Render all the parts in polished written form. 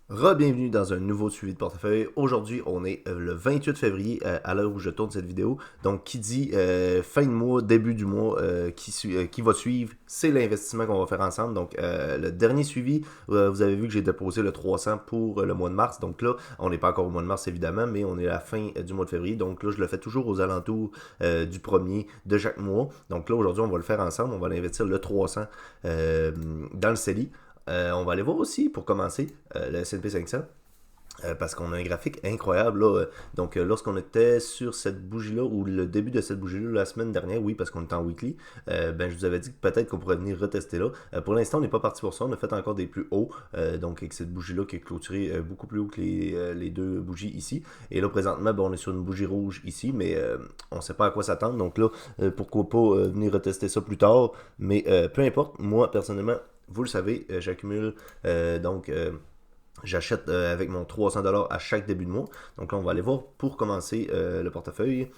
Re-bienvenue dans un nouveau suivi de portefeuille. Aujourd'hui, on est le 28 février à l'heure où je tourne cette vidéo. Donc, qui dit fin de mois, début du mois, qui va suivre, c'est l'investissement qu'on va faire ensemble. Donc, le dernier suivi, vous avez vu que j'ai déposé le 300 pour le mois de mars. Donc là, on n'est pas encore au mois de mars évidemment, mais on est à la fin du mois de février. Donc là, je le fais toujours aux alentours du premier de chaque mois. Donc là, aujourd'hui, on va le faire ensemble. On va investir le 300 dans le CELI. On va aller voir aussi, pour commencer, le S&P 500. Parce qu'on a un graphique incroyable là. Donc lorsqu'on était sur cette bougie-là, ou le début de cette bougie-là la semaine dernière, oui, parce qu'on était en weekly, ben je vous avais dit que peut-être qu'on pourrait venir retester là. Pour l'instant, on n'est pas parti pour ça. On a fait encore des plus hauts. Donc avec cette bougie-là qui est clôturée beaucoup plus haut que les deux bougies ici. Et là, présentement, ben, on est sur une bougie rouge ici, mais on ne sait pas à quoi s'attendre. Donc là, pourquoi pas venir retester ça plus tard. Mais peu importe, moi, personnellement, vous le savez, j'accumule j'achète avec mon 300$ à chaque début de mois. Donc là, on va aller voir pour commencer le portefeuille.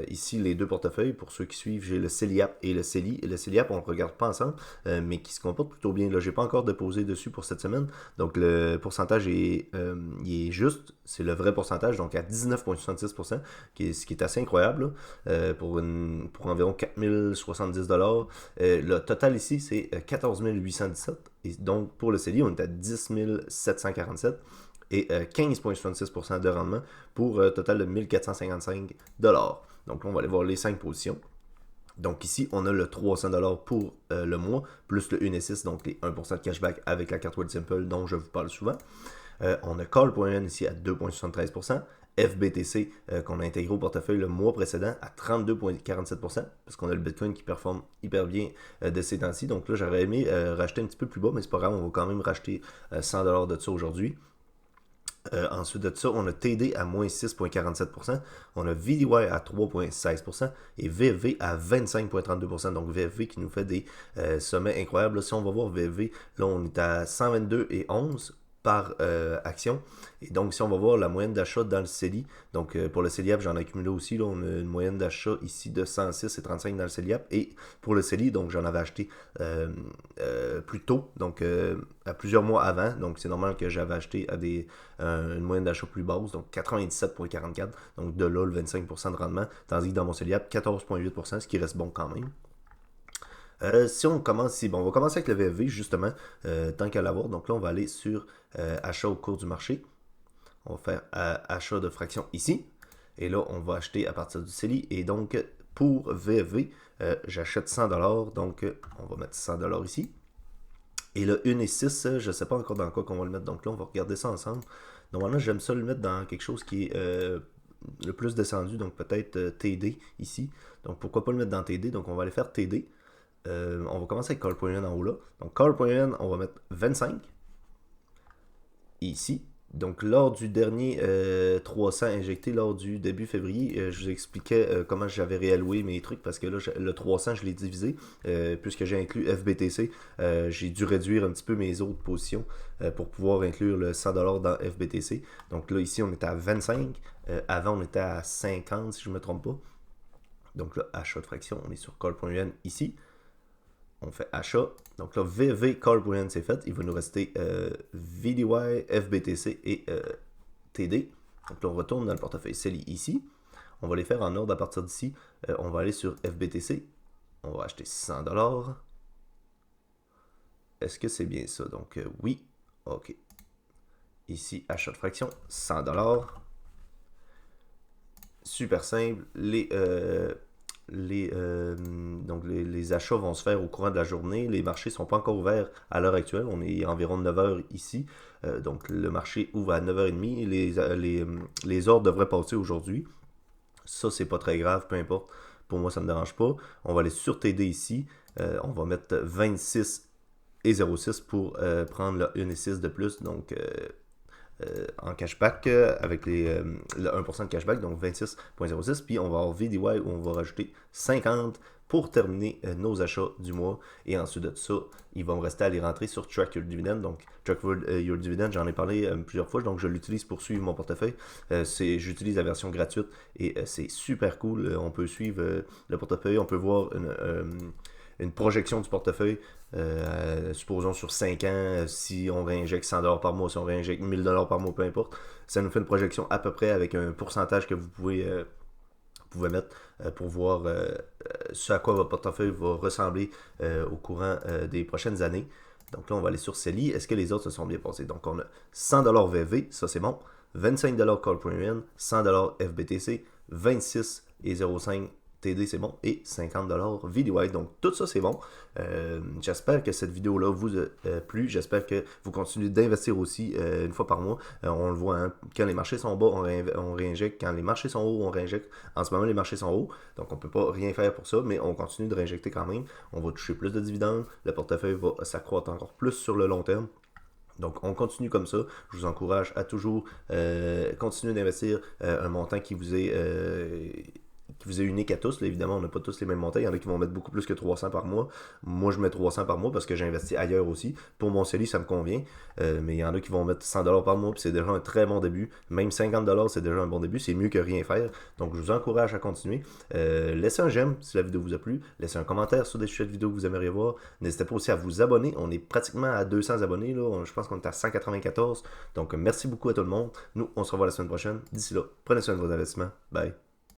Ici, les deux portefeuilles, pour ceux qui suivent, j'ai le CELIAP et le CELI. Et le CELIAP, on ne le regarde pas ensemble, mais qui se comporte plutôt bien. Là, j'ai pas encore déposé dessus pour cette semaine. Donc le pourcentage il est juste. C'est le vrai pourcentage, donc à 19,66%, ce qui est assez incroyable là, pour environ 4070$. Le total ici, c'est 14 817. Et donc, pour le CELI, on est à 10 747 et 15,66% de rendement pour un total de 1455$. Donc, là, on va aller voir les 5 positions. Donc ici, on a le 300$ pour le mois, plus le 1,6, donc les 1% de cashback avec la carte Simple dont je vous parle souvent. On a Call.n ici à 2,73%. FBTC qu'on a intégré au portefeuille le mois précédent à 32,47% parce qu'on a le Bitcoin qui performe hyper bien de ces temps-ci. Donc là, j'aurais aimé racheter un petit peu plus bas, mais c'est pas grave, on va quand même racheter 100$ de ça aujourd'hui. Ensuite de ça, on a TD à moins 6,47%, on a VDY à 3,16% et VFV à 25,32%. Donc VFV qui nous fait des sommets incroyables. Là, si on va voir VFV, là on est à 122,11 par action. Et donc, si on va voir la moyenne d'achat dans le CELI, donc pour le CELIAP, j'en ai accumulé aussi. Là, on a une moyenne d'achat ici de 106 et 35 dans le CELIAP. Et pour le CELI, donc j'en avais acheté plus tôt, donc à plusieurs mois avant. Donc, c'est normal que j'avais acheté à une moyenne d'achat plus basse, donc 97,44. Donc, de là, le 25% de rendement. Tandis que dans mon CELIAP, 14,8%, ce qui reste bon quand même. Si on commence ici, bon, on va commencer avec le VFV justement, tant qu'à l'avoir. Donc là, on va aller sur achat au cours du marché. On va faire achat de fraction ici. Et là, on va acheter à partir du CELI. Et donc, pour VFV, j'achète 100$. Donc, on va mettre 100$ ici. Et le 1 et 6, je ne sais pas encore dans quoi qu'on va le mettre. Donc là, on va regarder ça ensemble. Normalement, j'aime ça le mettre dans quelque chose qui est le plus descendu. Donc peut-être TD ici. Donc pourquoi pas le mettre dans TD. Donc on va aller faire TD. On va commencer avec Call.n en haut là. Donc Call.n, on va mettre 25 ici. Donc lors du dernier 300 injecté lors du début février, je vous expliquais comment j'avais réalloué mes trucs parce que là le 300 je l'ai divisé puisque j'ai inclus FBTC. J'ai dû réduire un petit peu mes autres positions pour pouvoir inclure le 100$ dans FBTC. Donc là ici on était à 25, avant on était à 50 si je ne me trompe pas. Donc là achat de fraction, on est sur call.un ici. On fait achat. Donc là, VV Call.n c'est fait. Il va nous rester VDY, FBTC et TD. Donc là, on retourne dans le portefeuille CELI ici. On va les faire en ordre à partir d'ici. On va aller sur FBTC. On va acheter 100$. Est-ce que c'est bien ça? Donc oui. OK. Ici, achat de fraction, 100$. Super simple. Les achats vont se faire au courant de la journée. Les marchés ne sont pas encore ouverts à l'heure actuelle. On est environ 9h ici. Donc le marché ouvre à 9h30. Les ordres devraient passer aujourd'hui. Ça, c'est pas très grave, peu importe. Pour moi, ça ne me dérange pas. On va aller sur TD ici. On va mettre 26 et 0,6 pour prendre le 1,6 de plus. Donc en cashback avec le 1% de cashback, donc 26,06. Puis on va avoir VDY où on va rajouter 50 pour terminer nos achats du mois. Et ensuite de ça, il va me rester à les rentrer sur Track Your Dividend. Donc Track Your Dividend, j'en ai parlé plusieurs fois, donc je l'utilise pour suivre mon portefeuille. J'utilise la version gratuite et c'est super cool. On peut suivre le portefeuille, on peut voir une projection du portefeuille. Supposons sur 5 ans, si on réinjecte 100$ par mois, si on réinjecte 1000$ par mois, peu importe, ça nous fait une projection à peu près avec un pourcentage que vous pouvez mettre pour voir ce à quoi votre portefeuille va ressembler au courant des prochaines années. Donc là, on va aller sur CELI. Est-ce que les autres se sont bien passés? Donc on a 100$ VV, ça c'est bon. 25$ Call Premium, 100$ FBTC, 26 et 0,5 TD, c'est bon, et 50$ VDY. Donc tout ça, c'est bon. J'espère que cette vidéo-là vous a plu. J'espère que vous continuez d'investir aussi une fois par mois. On le voit, hein, quand les marchés sont bas, on réinjecte. Quand les marchés sont hauts, on réinjecte. En ce moment, les marchés sont hauts, donc on ne peut pas rien faire pour ça, mais on continue de réinjecter quand même. On va toucher plus de dividendes. Le portefeuille va s'accroître encore plus sur le long terme. Donc, on continue comme ça. Je vous encourage à toujours continuer d'investir un montant qui vous est unique à tous. Là, évidemment, on n'a pas tous les mêmes montants. Il y en a qui vont mettre beaucoup plus que 300 par mois. Moi, je mets 300 par mois parce que j'ai investi ailleurs aussi. Pour mon CELI, ça me convient. Mais il y en a qui vont mettre 100$ par mois, puis c'est déjà un très bon début. Même 50$, c'est déjà un bon début. C'est mieux que rien faire. Donc, je vous encourage à continuer. Laissez un j'aime si la vidéo vous a plu. Laissez un commentaire sur des sujets de vidéo que vous aimeriez voir. N'hésitez pas aussi à vous abonner. On est pratiquement à 200 abonnés. Là. Je pense qu'on est à 194. Donc, merci beaucoup à tout le monde. Nous, on se revoit la semaine prochaine. D'ici là, prenez soin de vos investissements. Bye.